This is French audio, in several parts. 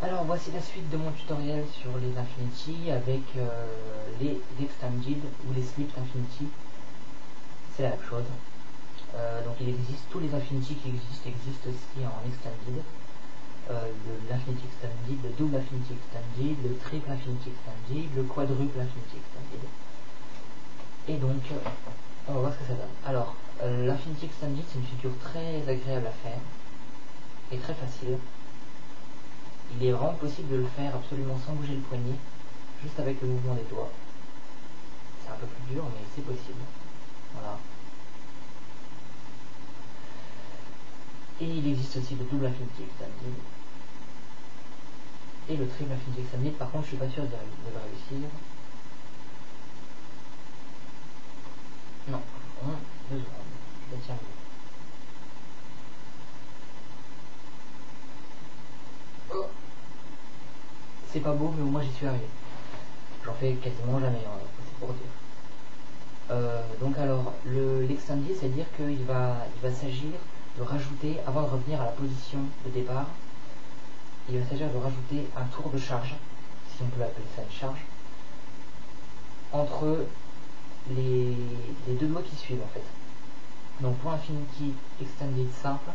Alors voici la suite de mon tutoriel sur les Infinity avec les Extended ou les Slipped Infinity. C'est la même chose. Donc il existe, tous les Infinity qui existent aussi en Extended. L'Infinity Extended, le double Infinity Extended, le triple Infinity Extended, le quadruple Infinity Extended. Et donc, on va voir ce que ça donne. Alors, l'Infinity Extended, c'est une figure très agréable à faire et très facile. Il est vraiment possible de le faire absolument sans bouger le poignet, juste avec le mouvement des doigts. C'est un peu plus dur, mais c'est possible. Voilà. Et il existe aussi le double Infinity Extended. Et le triple Infinity Extended, par contre, je suis pas sûr de le réussir. Non, 2 secondes. Je vais terminer. Oh, c'est pas beau, mais au moins j'y suis arrivé. J'en fais quasiment jamais, hein, c'est pour dire. Donc alors, l'extended, c'est-à-dire qu'il va s'agir de rajouter, avant de revenir à la position de départ, il va s'agir de rajouter un tour de charge, si on peut appeler ça une charge, entre les deux doigts qui suivent en fait. Donc pour Infinity Extended simple,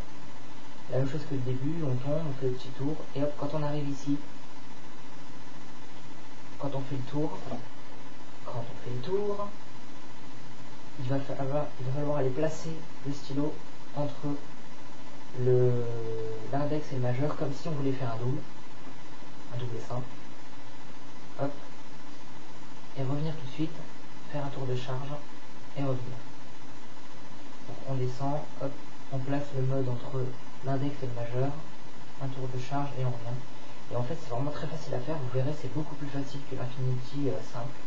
la même chose que le début, on tombe, on fait le petit tour, et hop, quand on arrive ici, quand on fait le tour, il va falloir aller placer le stylo entre l'index et le majeur, comme si on voulait faire un double simple. Hop. Et revenir tout de suite, faire un tour de charge et revenir. Donc on descend, hop, on place le mode entre l'index et le majeur, un tour de charge et on revient. Et en fait c'est vraiment très facile à faire, vous verrez c'est beaucoup plus facile que l'Infinity simple,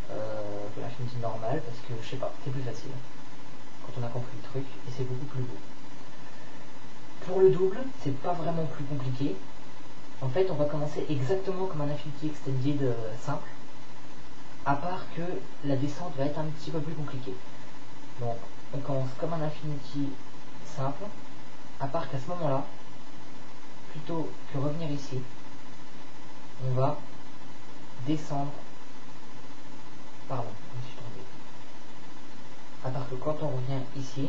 que l'Infinity normal, parce que je sais pas, c'est plus facile quand on a compris le truc et c'est beaucoup plus beau. Pour le double, c'est pas vraiment plus compliqué. En fait, on va commencer exactement comme un Infinity Extended simple, à part que la descente va être un petit peu plus compliquée. Donc, on commence comme un Infinity simple, à part qu'à ce moment-là, plutôt que revenir ici, on va descendre. Pardon, je me suis trompé. À part que quand on revient ici,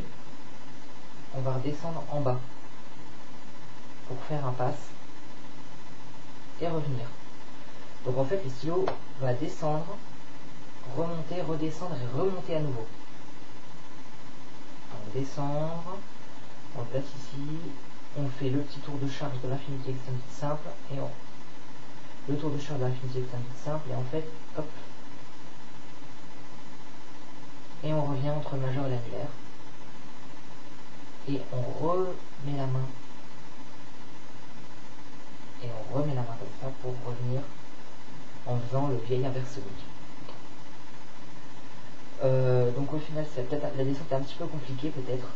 on va redescendre en bas pour faire un pass et revenir. Donc en fait le stylo va descendre, remonter, redescendre et remonter à nouveau. On descend, on le place ici, on fait le petit tour de charge de l'Infinity Extended simple et le tour de charge de l'Infinity Extended simple et en fait hop, et on revient entre le majeur et l'annulaire et on remet la main comme ça pour revenir en faisant le vieil inversonique. Donc au final la descente est un petit peu compliquée peut-être,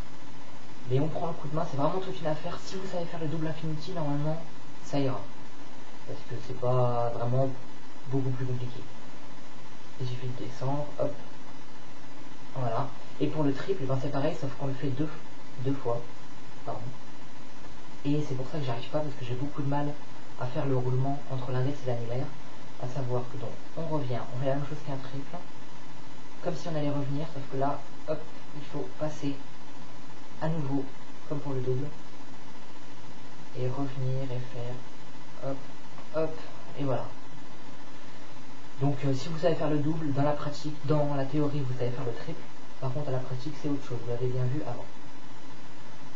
mais on prend le coup de main, c'est vraiment toute une affaire. Si vous savez faire le double Infinity, normalement ça ira, parce que c'est pas vraiment beaucoup plus compliqué. Il suffit de descendre, hop, voilà. Et pour le triple, ben c'est pareil, sauf qu'on le fait deux fois, pardon. Et c'est pour ça que j'arrive pas, parce que j'ai beaucoup de mal à faire le roulement entre l'index et l'annulaire, à savoir que donc on revient, on fait la même chose qu'un triple, comme si on allait revenir, sauf que là, hop, il faut passer à nouveau, comme pour le double, et revenir et faire hop, hop, et voilà. Donc si vous savez faire le double, dans la pratique, dans la théorie, vous savez faire le triple, par contre à la pratique c'est autre chose, vous l'avez bien vu avant.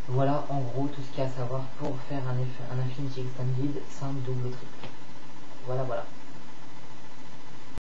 Voilà en gros tout ce qu'il y a à savoir pour faire un Infinity Extended simple, double, triple. Voilà.